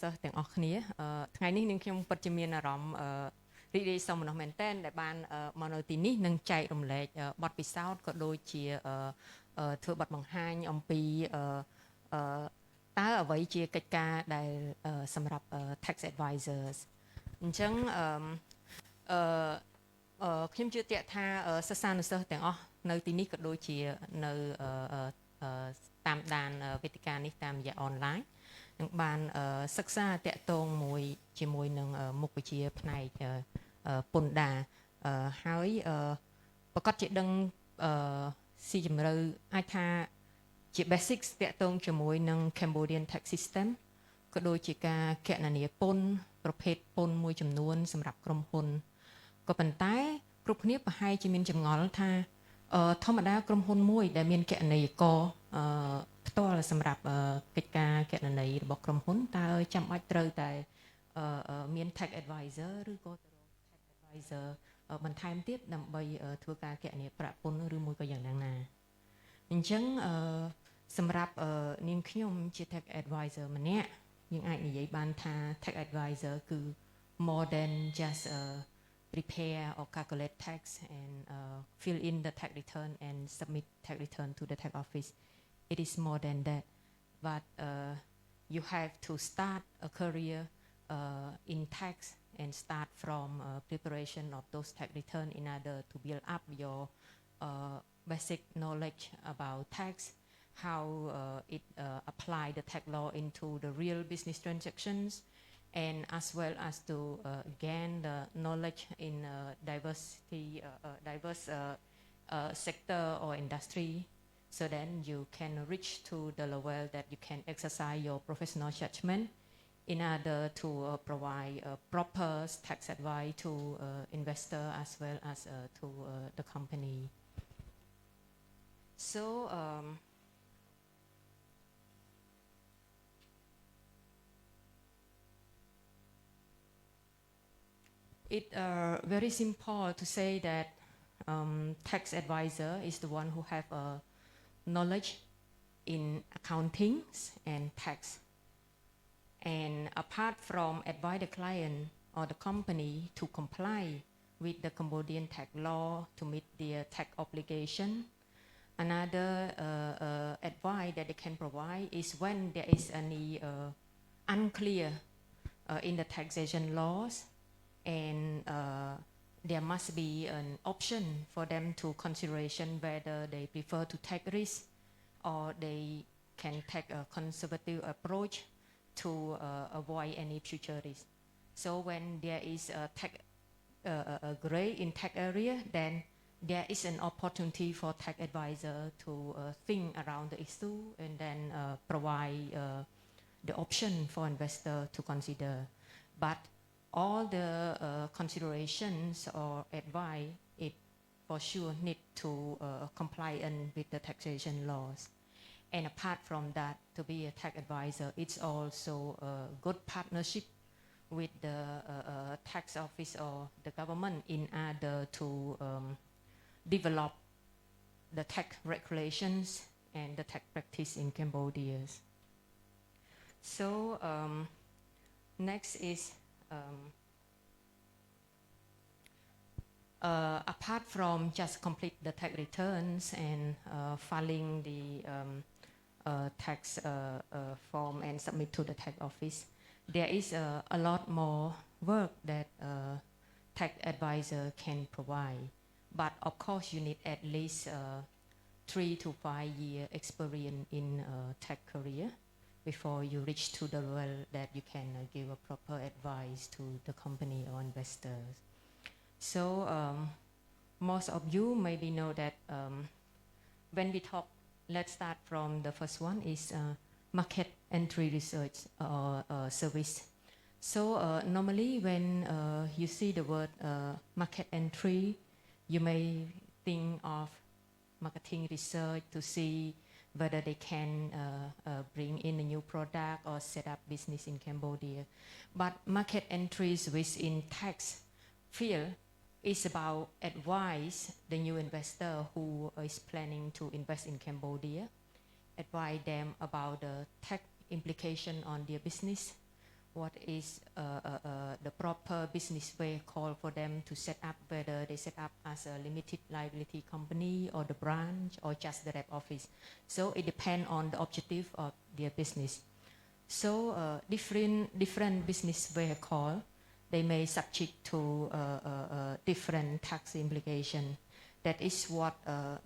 សិស្សទាំងអស់គ្នាថ្ងៃនេះនឹងខ្ញុំពិតជាមានអារម្មណ៍រីករាយសោមនស្សមែនទែនដែលបានមកនៅទីនេះនឹងចែករំលែកបទពិសោធន៍ក៏ដូចជាធ្វើបទបង្ហាញអំពីតើអ្វីជាកិច្ចការដែលសម្រាប់ tax advisors អញ្ចឹងខ្ញុំជឿជាក់ថាសិស្សានុសិស្សទាំងអស់នៅទីនេះក៏ដូចជានៅតាមដានវេទិកានេះតាមរយៈអនឡាញនឹងបានសិក្សាតាក់ទងជាមួយនឹងមុខវិជ្ជាផ្នែកពន្ធដារហើយប្រកាសជាដឹងស៊ីជម្រៅអាចថាជា basics តាក់ទងជាមួយនឹង Cambodian tax system ក៏ដូចជាការគណនាពន្ធប្រភេទពន្ធមួយចំនួនសម្រាប់ក្រុមហ៊ុនក៏ប៉ុន្តែគ្រប់គ្នាប្រហែលជាមានចម្ងល់ថាធម្មតាក្រុមហ៊ុនមួយដែលមានគណនេយ្យករផ្ទាល់សម្រាប់កិច្ចការគណនេយ្យរបស់ក្រុមហ៊ុនតើចាំបាច់ត្រូវតែមាន tax advisor ឬក៏ tax advisor បន្ថែមទៀតដើម្បីធ្វើការគណនាប្រាក់ពន្ធឬមួយក៏យ៉ាងណាអញ្ចឹងសម្រាប់នាងខ្ញុំជា tax advisor ម្នាក់យើងអាចនិយាយបានថា tax advisor គឺ more than just prepare or calculate tax and fill in the tax return and submit tax return to the tax office. It is more than that, but you have to start a career in tax and start from preparation of those tax return in order to build up your basic knowledge about tax, how it apply the tax law into the real business transactions, and as well as to gain the knowledge in diverse sector or industry, so then you can reach to the level that you can exercise your professional judgment in order to provide proper tax advice to investor as well as to the company. So it's very simple to say that tax advisor is the one who have knowledge in accounting and tax. And apart from advise the client or the company to comply with the Cambodian tax law to meet their tax obligation, another advice that they can provide is when there is any unclear in the taxation laws, and there must be an option for them to consideration whether they prefer to take risk or they can take a conservative approach to avoid any future risk. So when there is a gray in tax area, then there is an opportunity for tax advisor to think around the issue and then provide the option for investor to consider. But all the considerations or advice, it for sure need to comply with the taxation laws. And apart from that, to be a tax advisor, it's also a good partnership with the tax office or the government in order to develop the tax regulations and the tax practice in Cambodia. So next is apart from just complete the tax returns and filing the tax form and submit to the tax office, there is a lot more work that tax advisor can provide. But of course, you need at least 3 to 5 year experience in tax career before you reach to the level that you can give a proper advice to the company or investors. So most of you maybe know that when we talk, let's start from the first one is market entry research or service. So normally when you see the word market entry, you may think of marketing research to see whether they can bring in a new product or set up business in Cambodia. But market entries within tax field is about advise the new investor who is planning to invest in Cambodia, advise them about the tax implication on their business, what is the proper business way call for them to set up, whether they set up as a limited liability company or the branch or just the rep office. So it depends on the objective of their business. So different business vehicle, they may subject to different tax implication. That is what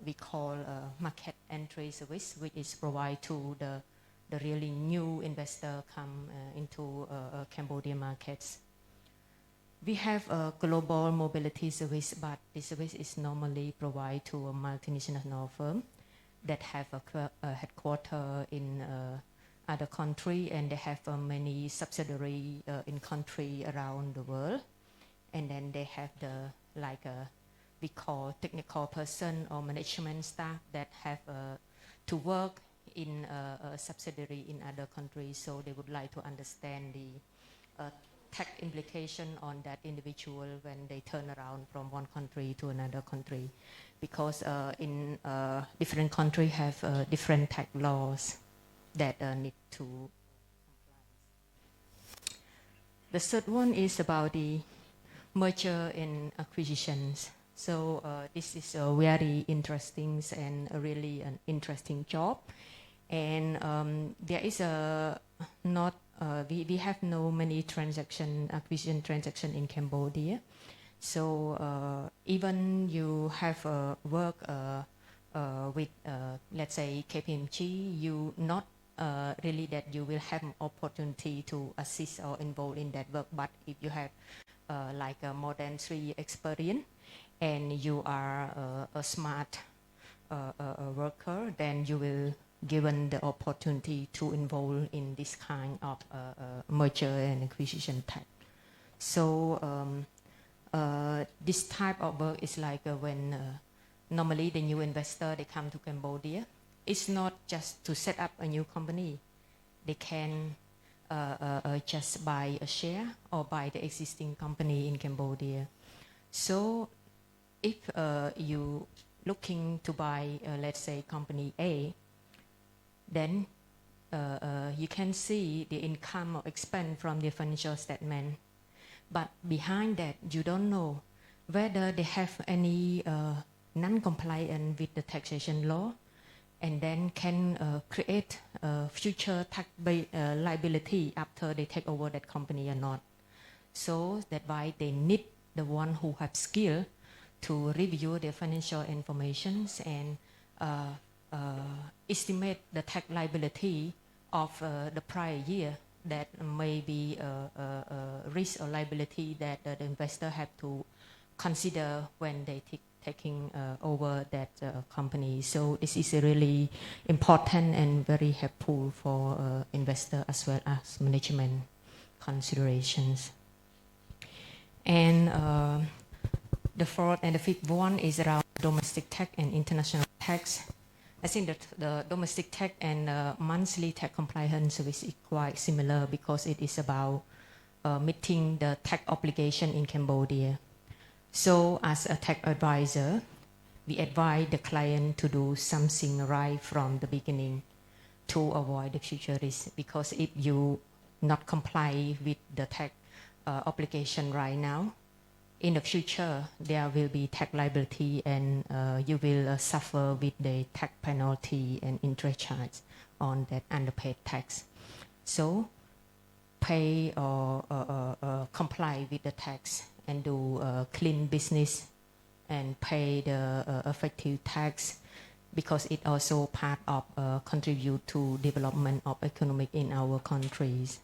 we call market entry service, which is provided to the really new investor come into Cambodia markets. We have a global mobility service, but this service is normally provided to a multinational firm that have a headquarter in other country, and they have many subsidiary in country around the world. And then they have the we call technical person or management staff that have to work in a subsidiary in other countries, so they would like to understand the tax implication on that individual when they turn around from one country to another country, because in different countries have different tax laws that need to comply. The third one is about the merger and acquisitions. So this is a very interesting and really an interesting job. And there is we have no many acquisition transaction in Cambodia. So even you have work with, let's say, Kpmg, you not really that you will have an opportunity to assist or involve in that work. But if you have more than 3 years experience and you are a smart worker, then you will given the opportunity to involve in this kind of merger and acquisition type. So this type of work is when normally the new investor, they come to Cambodia. It's not just to set up a new company. They can just buy a share or buy the existing company in Cambodia. So if you looking to buy, let's say, company A, then you can see the income or expense from the financial statement. But behind that, you don't know whether they have any non-compliant with the taxation law, and then can create future tax liability after they take over that company or not. So that's why they need the one who have skill to review their financial information and estimate the tax liability of the prior year that may be a risk or liability that the investor have to consider when they taking over that company. So this is really important and very helpful for investor as well as management considerations. And the fourth and the fifth one is around domestic tax and international tax. I think that the domestic tax and monthly tax compliance service is quite similar because it is about meeting the tax obligation in Cambodia. So as a tax advisor, we advise the client to do something right from the beginning to avoid the future risk. Because if you not comply with the tax obligation right now, in the future, there will be tax liability and you will suffer with the tax penalty and interest charge on that underpaid tax. So pay or comply with the tax and do clean business and pay the effective tax, because it also part of contribute to development of economic in our countries.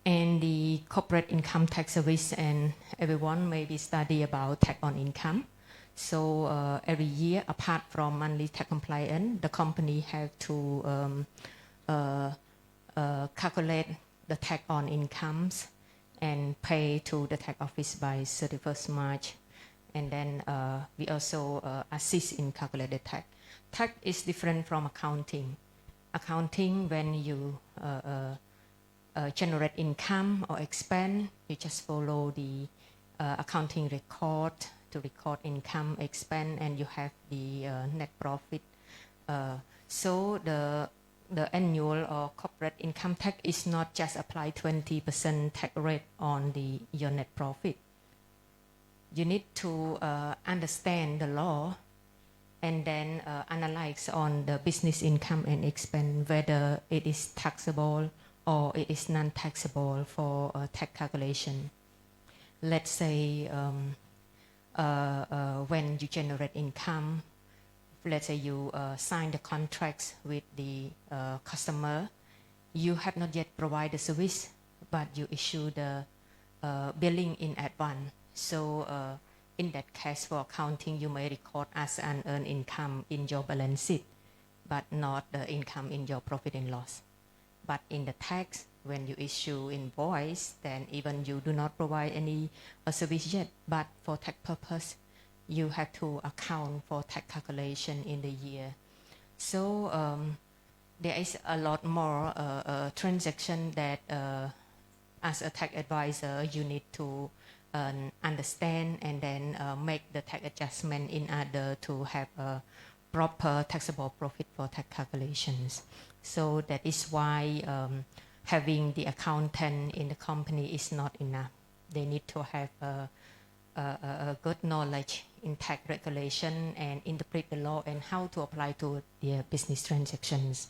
And the corporate income tax service, and everyone maybe study about tax on income. So every year, apart from monthly tax compliance, the company have to calculate the tax on incomes and pay to the tax office by 31st March. And then we also assist in calculated tax. Tax is different from accounting. Accounting, when you generate income or expense, you just follow the accounting record to record income, expense, and you have the net profit. So the the annual or corporate income tax is not just apply 20% tax rate on your net profit. You need to understand the law and then analyze on the business income and expense whether it is taxable or it is non-taxable for tax calculation. Let's say when you generate income, let's say you sign the contracts with the customer, you have not yet provided the service, but you issue the billing in advance. So in that case, for accounting, you may record as an earned income in your balance sheet, but not the income in your profit and loss. But in the tax, when you issue invoice, then even you do not provide any service yet, but for tax purpose, you have to account for tax calculation in the year. So there is a lot more transaction that as a tax advisor, you need to understand and then make the tax adjustment in order to have a proper taxable profit for tax calculations. So that is why having the accountant in the company is not enough. They need to have a good knowledge in tax regulation and interpret the law and how to apply to their business transactions.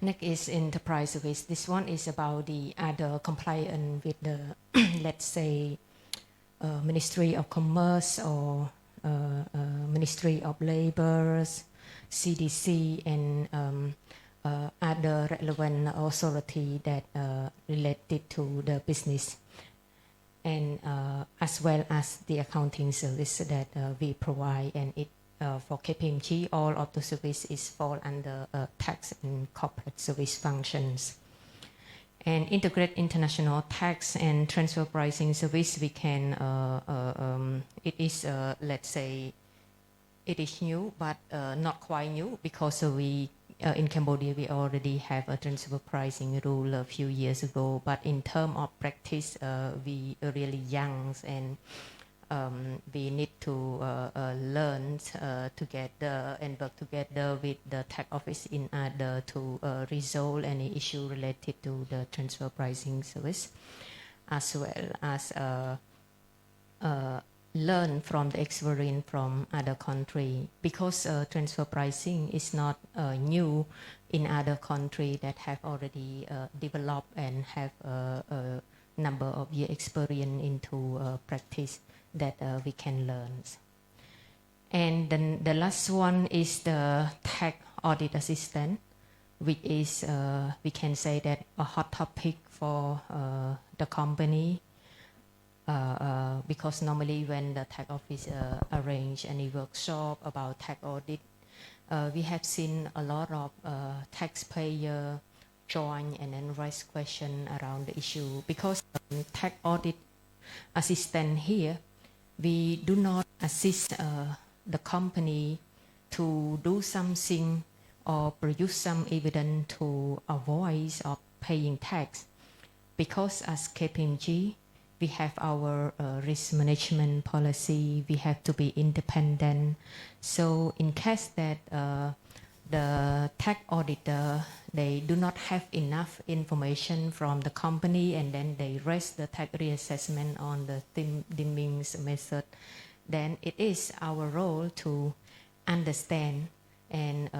Next is enterprise service. This one is about the other compliance with the, let's say, Ministry of Commerce or Ministry of Labor, CDC, and other relevant authority that related to the business, and as well as the accounting service that we provide. And it for Kpmg, all of the services fall under tax and corporate service functions. And integrate international tax and transfer pricing service, we can, it is, let's say, it is new, but not quite new, because we, in Cambodia, we already have a transfer pricing rule a few years ago. But in terms of practice, we are really young, and we need to learn together and work together with the tax office in order to resolve any issue related to the transfer pricing service, as well as learn from the experience from other countries, because transfer pricing is not new in other countries that have already developed and have a number of year experience into practice that we can learn. And then the last one is the tax audit assistant, which is, we can say that a hot topic for the company, because normally when the tax office arrange any workshop about tax audit, we have seen a lot of taxpayer join and then raise question around the issue, because tax audit assistant here, we do not assist the company to do something or produce some evidence to avoid of paying tax, because as Kpmg, we have our risk management policy. We have to be independent. So in case that the tax auditor, they do not have enough information from the company, and then they raise the tax reassessment on the dimming method, then it is our role to understand and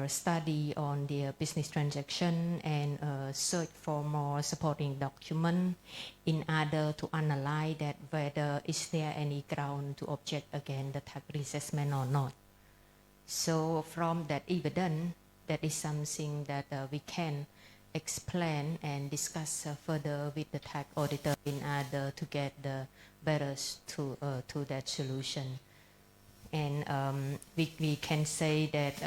study on their business transaction and search for more supporting document in order to analyze that whether is there any ground to object against the tax reassessment or not. So from that evidence, that is something that we can explain and discuss further with the tax auditor in order to get the better to that solution. And we can say that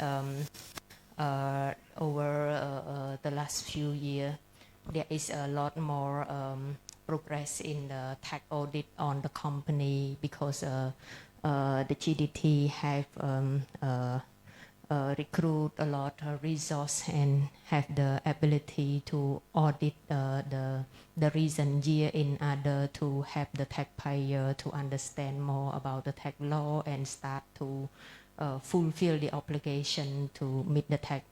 over the last few years, there is a lot more progress in the tax audit on the company, because the GDT have recruit a lot of resource and have the ability to audit the recent year in order to have the taxpayer to understand more about the tax law and start to fulfill the obligation to meet the tax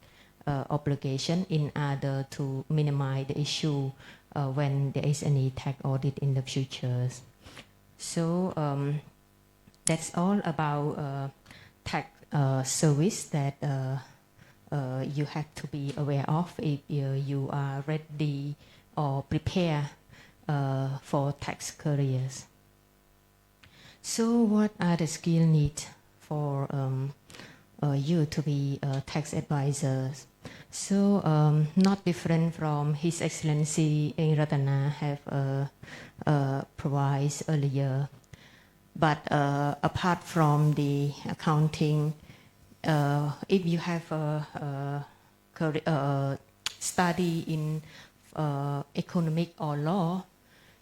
obligation in order to minimize the issue when there is any tax audit in the future. So that's all about tax service that you have to be aware of if you are ready or prepare for tax careers. So what are the skill needs for you to be a tax advisor? So not different from His Excellency Ratana have provided earlier. But apart from the accounting, if you have a study in economic or law,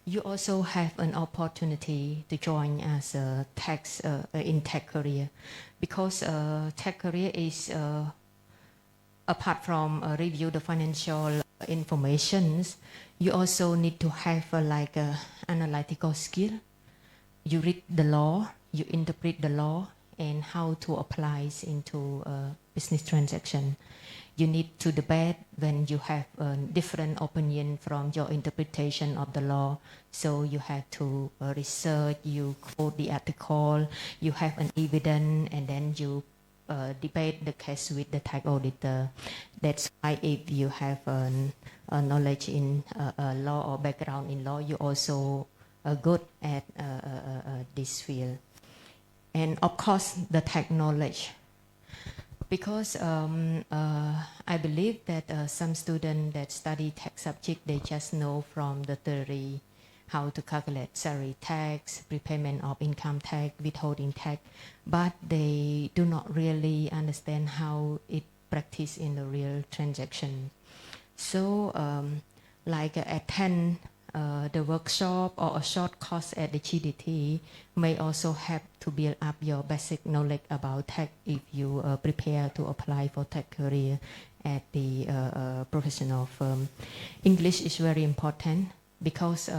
you also have an opportunity to join as a tax in tax career, because tax career is apart from review the financial informations, you also need to have like a analytical skill. You read the law, you interpret the law, and how to apply it into a business transaction. You need to debate when you have a different opinion from your interpretation of the law. So you have to research, you quote the article, you have an evidence, and then you debate the case with the tax auditor. That's why if you have a knowledge in law or background in law, you also good at this field. And of course, the tax knowledge. Because I believe that some students that study tax subject, they just know from the theory how to calculate salary tax, prepayment of income tax, withholding tax, but they do not really understand how it practiced in the real transaction. So like attend the workshop or a short course at the GDT may also help to build up your basic knowledge about tax if you prepare to apply for tax career at the professional firm. English is very important because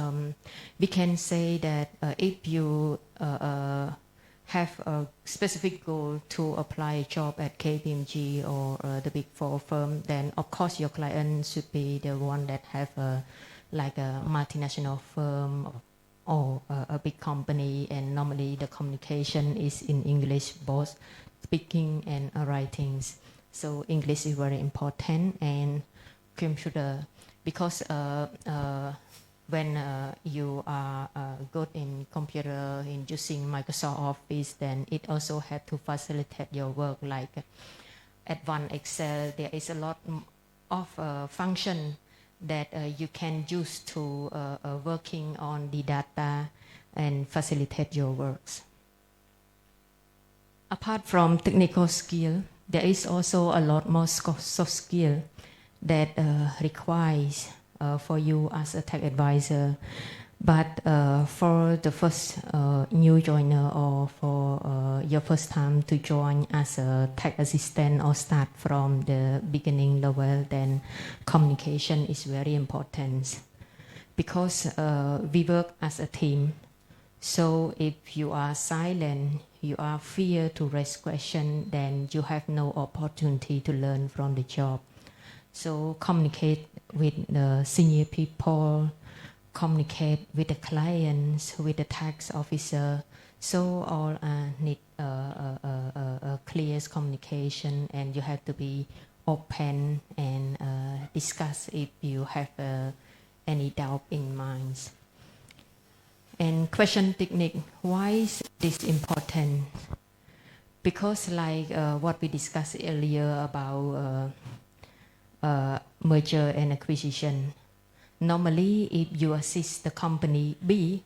we can say that if you have a specific goal to apply a job at Kpmg or the Big Four firm, then of course your client should be the one that have like a multinational firm or a big company, and normally the communication is in English, both speaking and writings. So English is very important, and computer, because when you are good in computer, in using Microsoft Office, then it also has to facilitate your work, like advanced Excel. There is a lot of function that you can use to working on the data and facilitate your works. Apart from technical skill, there is also a lot more soft skill that requires for you as a tax advisor. But for the first new joiner, or for your first time to join as a tax assistant or start from the beginning level, then communication is very important, because we work as a team. So if you are silent, you are fear to raise questions, then you have no opportunity to learn from the job. So communicate with the senior people, communicate with the clients, with the tax officer. So all need a clear communication, and you have to be open and discuss if you have any doubt in mind. And question technique, why is this important? Because like what we discussed earlier about merger and acquisition, normally, if you assist the company B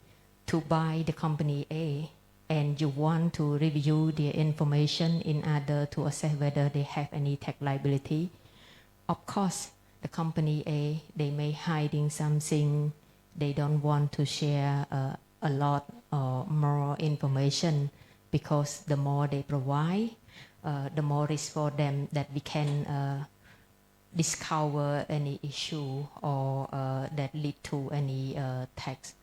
to buy the company A, and you want to review their information in order to assess whether they have any tax liability, of course, the company A, they may hiding something. They don't want to share a lot or more information, because the more they provide, the more risk for them that we can discover any issue or that lead to any tax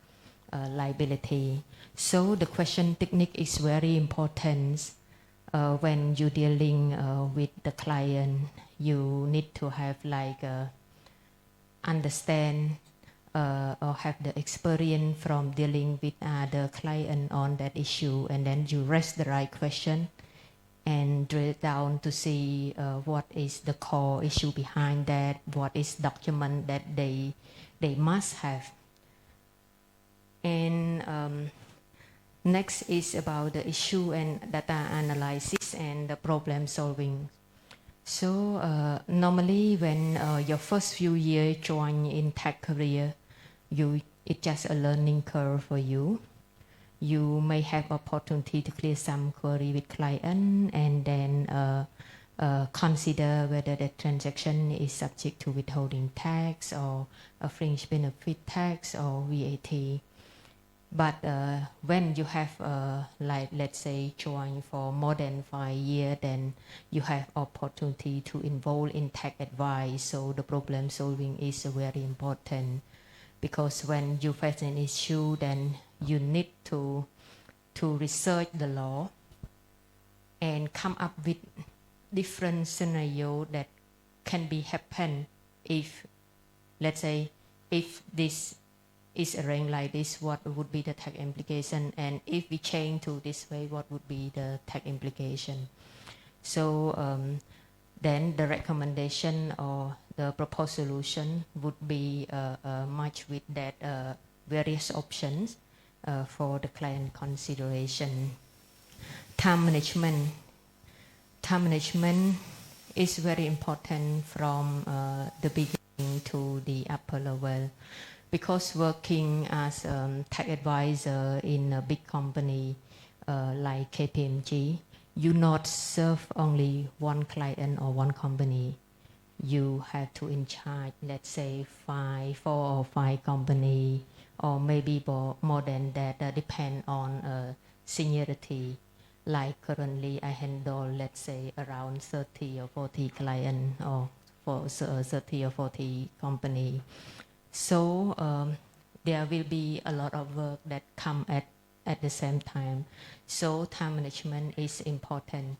liability. So the question technique is very important when you're dealing with the client. you need to have like understand or have the experience from dealing with the client on that issue, and then you raise the right question and drill down to see what is the core issue behind that, what is document that they must have. And next is about the issue and data analysis and the problem solving. So normally when your first few years join in tax career, it's just a learning curve for you. You may have opportunity to clear some query with client and then consider whether the transaction is subject to withholding tax or a fringe benefit tax or VAT. But when you have, like, let's say, join for more than 5 years, then you have opportunity to involve in tax advice. So the problem solving is very important, because when you face an issue, then you need to research the law and come up with different scenario that can be happen if, let's say, if this is arranged like this, what would be the tax implication, and if we change to this way, what would be the tax implication. So then the recommendation or the proposed solution would be matched with that various options for the client consideration. Time management. Time management is very important from the beginning to the upper level, because working as tax advisor in a big company like Kpmg, you not serve only one client or one company. You have to in charge, let's say, 4 or 5 company, or maybe more than that, depend on seniority. Like currently I handle, let's say, around 30 or 40 clients, or for 30 or 40 company. So there will be a lot of work that come at the same time. So time management is important.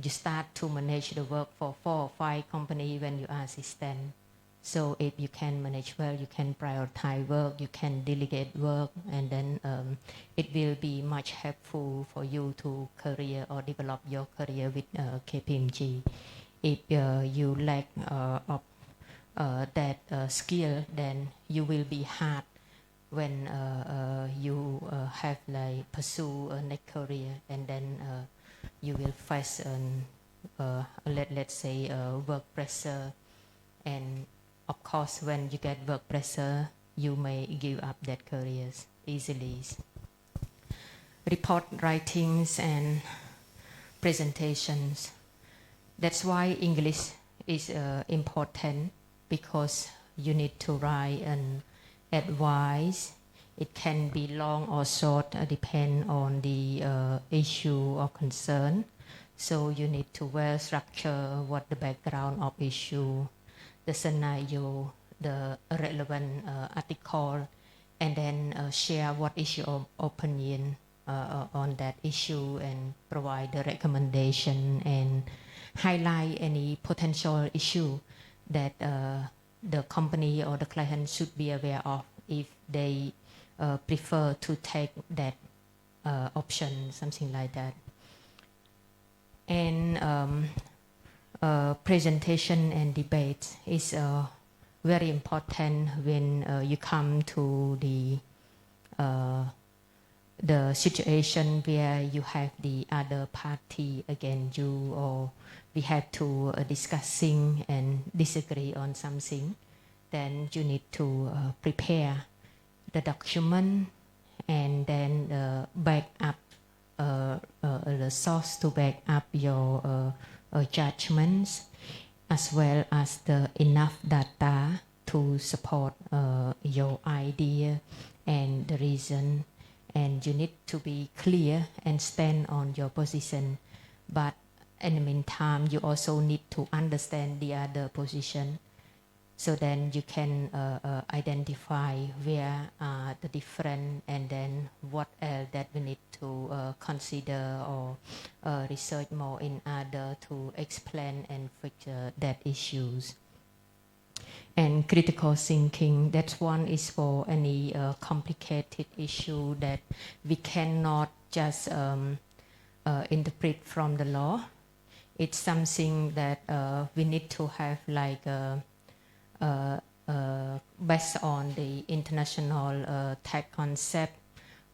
You start to manage the work for 4 or 5 companies when you are assistant. So if you can manage well, you can prioritize work, you can delegate work, and then it will be much helpful for you to career or develop your career with Kpmg. If you lack of that skill, then you will be hard when you have like pursue a next career, and then you will face let's say work pressure, and of course when you get work pressure, you may give up that careers easily. Report writings and presentations. That's why English is important, because you need to write an advice. It can be long or short, depend on the issue or concern. So you need to well structure what the background of issue, the scenario, the relevant article, and then share what is your opinion on that issue, and provide the recommendation and highlight any potential issue that the company or the client should be aware of if they prefer to take that option, something like that. And presentation and debate is very important when you come to the situation where you have the other party against you, or we have to discussing and disagree on something. Then you need to prepare the document, and then back up the source to back up your judgments, as well as the enough data to support your idea and the reason. And you need to be clear and stand on your position. But in the meantime, you also need to understand the other position. So then you can identify where are the different, and then what else that we need to consider or research more in order to explain and fix that issues. And critical thinking, that one is for any complicated issue that we cannot just interpret from the law. It's something that we need to have like based on the international tax concept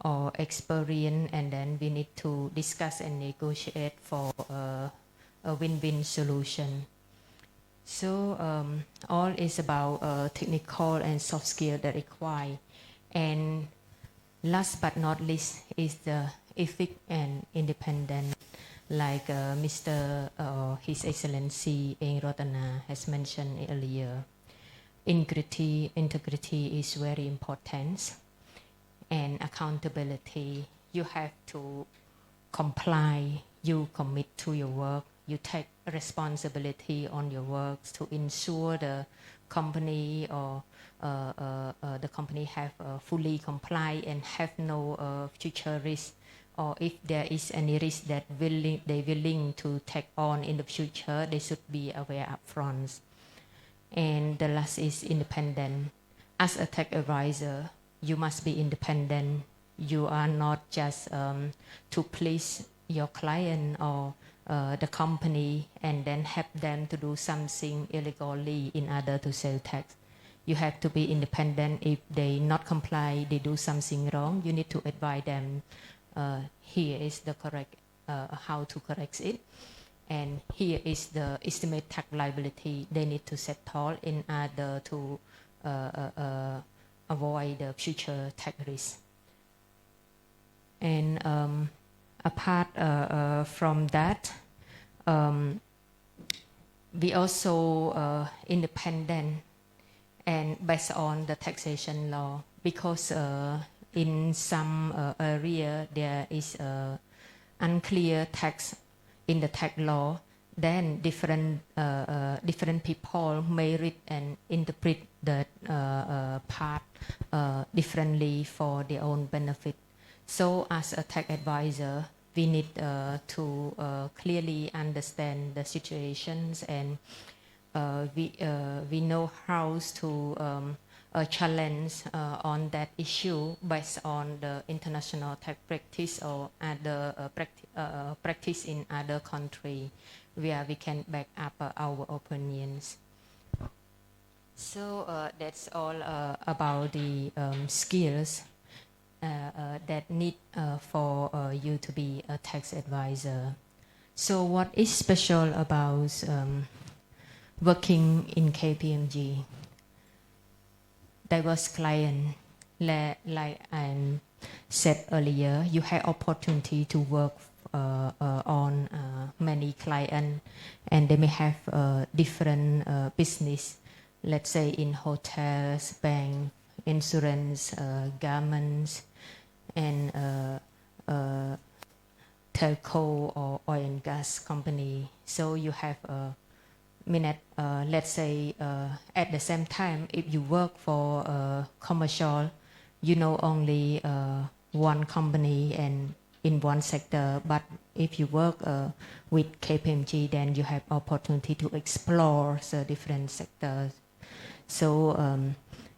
or experience, and then we need to discuss and negotiate for a win-win solution. So all is about technical and soft skill that require. And last but not least is the ethic and independent, like Mr. His Excellency Eng Rotana has mentioned earlier. Integrity is very important, and accountability. You have to comply, you commit to your work, you take responsibility on your works to ensure the company or the company have fully comply and have no future risk, or if there is any risk that they willing to take on in the future, they should be aware upfront. And the last is independent. As a tax advisor, you must be independent. You are not just to please your client or the company and then help them to do something illegally in order to save tax. You have to be independent. If they not comply, they do something wrong, you need to advise them, here is the correct, how to correct it. And here is the estimate tax liability they need to settle in order to avoid the future tax risk. And apart from that, we also independent and based on the taxation law, because in some area there is unclear tax in the tax law, then different people may read and interpret that part differently for their own benefit. So as a tax advisor, we need to clearly understand the situations, and we know how to challenge on that issue based on the international tax practice or other practice in other countries, where we can back up our opinions. So that's all about the skills that need for you to be a tax advisor. So what is special about working in Kpmg? Diverse client, like I said earlier, you have opportunity to work on many clients, and they may have different business, let's say in hotels, bank, insurance, garments, and telco or oil and gas company. So you have let's say at the same time, if you work for commercial, you know only one company and in one sector. But if you work with Kpmg, then you have opportunity to explore the different sectors. So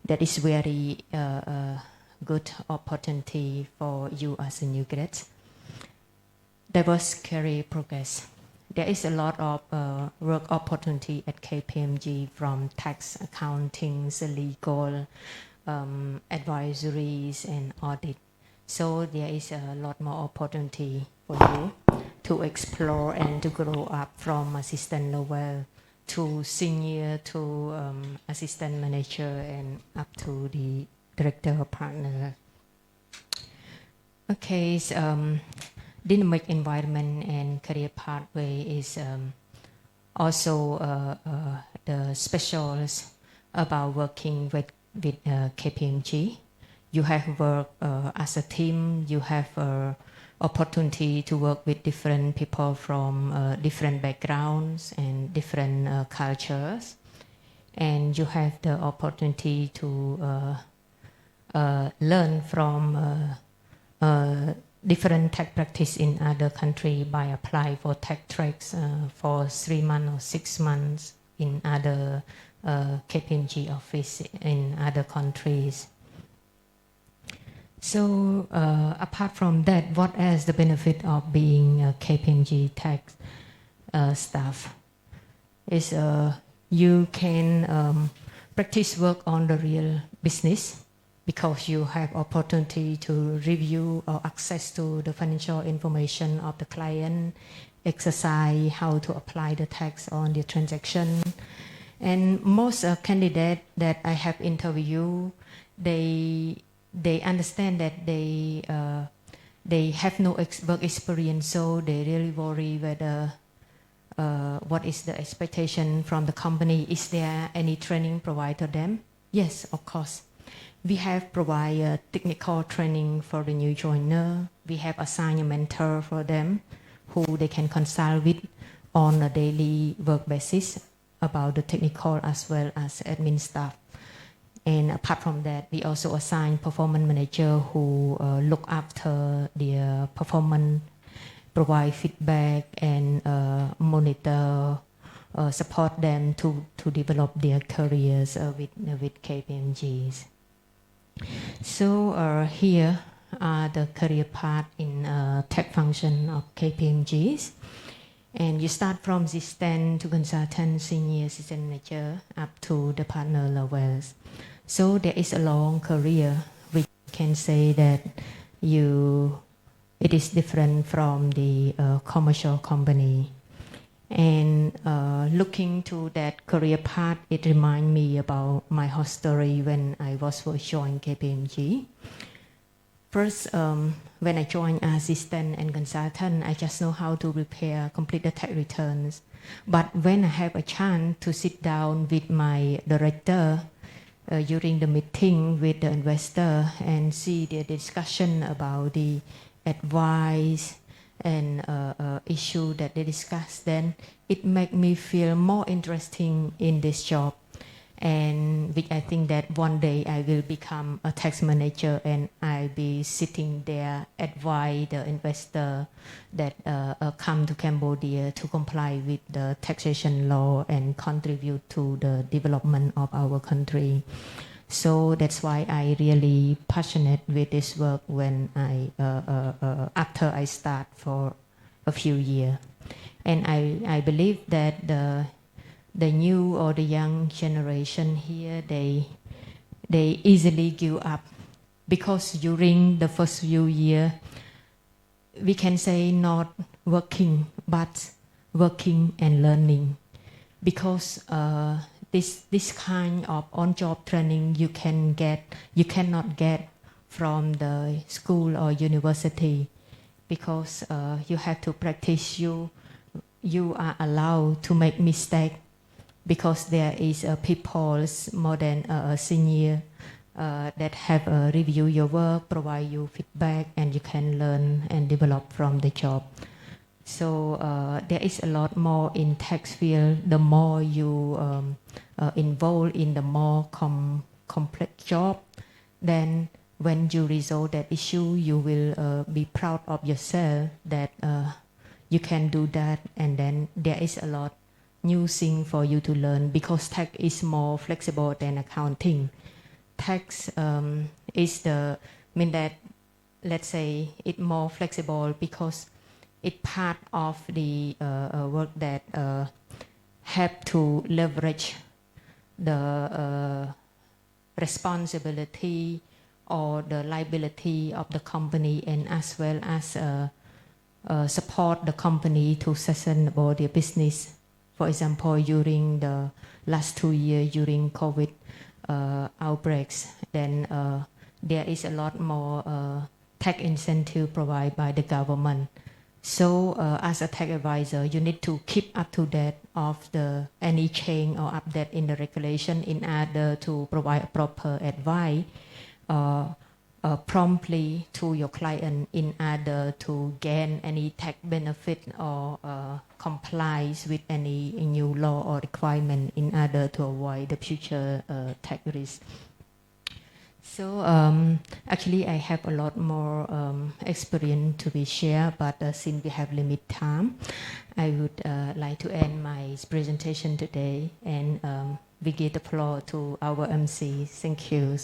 that is very good opportunity for you as a new grad. Diverse career progress. There is a lot of work opportunity at Kpmg, from tax, accounting, legal, advisories, and audit. So there is a lot more opportunity for you to explore and to grow up from assistant level to senior to assistant manager and up to the director or partner. Okay, so, dynamic environment and career pathway is also the specials about working with Kpmg. You have work as a team, you have opportunity to work with different people from different backgrounds and different cultures. and you have the opportunity to learn from different tax practice in other country by apply for tax tracks for 3 months or 6 months in other Kpmg office in other countries. So apart from that, what is the benefit of being a Kpmg tax staff? Is you can practice work on the real business because you have opportunity to review or access to the financial information of the client, exercise how to apply the tax on the transaction. And most candidates that I have interviewed, they understand that they have no work experience, so they really worry whether what is the expectation from the company. Is there any training provided to them? Yes, of course. We have provided technical training for the new joiner. We have assigned a mentor for them who they can consult with on a daily work basis about the technical as well as admin staff. And apart from that, we also assign performance manager who look after their performance, provide feedback and monitor, support them to develop their careers with KPMGs. So here are the career path in tax function of KPMGs. And you start from assistant to consultant, senior assistant manager, up to the partner levels. So there is a long career. We can say that it is different from the commercial company. And looking to that career path, it reminds me about my whole story when I was first joined KPMG. First, when I joined as assistant and consultant, I just know how to prepare, complete the tax returns. But when I have a chance to sit down with my director during the meeting with the investor and see the discussion about the advice and issue that they discuss, then it make me feel more interesting in this job, and which I think that one day I will become a tax manager and I'll be sitting there advise the investor that come to Cambodia to comply with the taxation law and contribute to the development of our country. So that's why I really passionate with this work when after I start for a few years. And I believe that the new or the young generation here, they easily give up because during the first few years, we can say not working, but working and learning, because this kind of on-job training you cannot get from the school or university, because you have to practice. You are allowed to make mistakes because there is people more than a senior that have review your work, provide you feedback, and you can learn and develop from the job. So there is a lot more in tax field. The more you involved in the more complex job, then when you resolve that issue, you will be proud of yourself that you can do that. And then there is a lot new thing for you to learn, because tax is more flexible than accounting. Tax is mean that, let's say, it's more flexible because it's part of the work that have to leverage the responsibility or the liability of the company, and as well as support the company to sustainable their business. For example, during the last 2 years, during COVID outbreaks, then there is a lot more tax incentive provided by the government. So as a tax advisor, you need to keep up to date of any change or update in the regulation in order to provide a proper advice promptly to your client in order to gain any tax benefit or complies with any new law or requirement in order to avoid the future tax risk. So actually I have a lot more experience to be shared, but since we have limited time, I would like to end my presentation today, and we give the floor to our MC. Thank you.